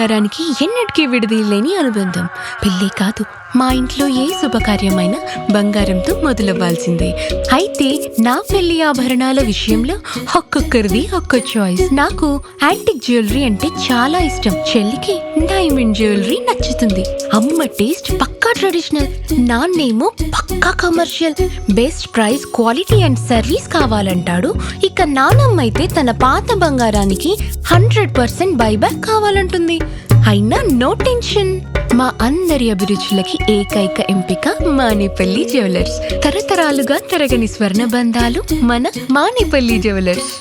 బంగారానికి ఎన్నటికీ విడదీయలేని అనుబంధం. పెళ్ళే కాదు, మా ఇంట్లో ఏ శుభకార్యమైనా బంగారంతో మొదలవ్వాల్సిందే. అయితే నా పెళ్లి ఆభరణాల విషయంలో ఒక్కొక్కరిది ఒక్కో చాయిస్. నాకు యాంటిక్ జ్యువెలరీ అంటే చాలా ఇష్టం. చెల్లికి డైమండ్ జ్యువెలరీ నచ్చుతుంది. అమ్మ టేస్ట్ పక్కా ట్రెడిషనల్, నాన్నేమో పక్కా commercial. Best price, quality and service కావాలంటాడు. ఇక నానమ్మ అయితే తన పాత బంగారానికి 100% బైబ్యాక్ కావాలంటుంది. అయినా నో టెన్షన్, మా అందరి అభిరుచులకి ఏకైక ఎంపిక మానేపల్లి జ్యువెలర్స్. తరతరాలుగా తరగని స్వర్ణ బంధాలు మన మానేపల్లి జ్యువెలర్స్.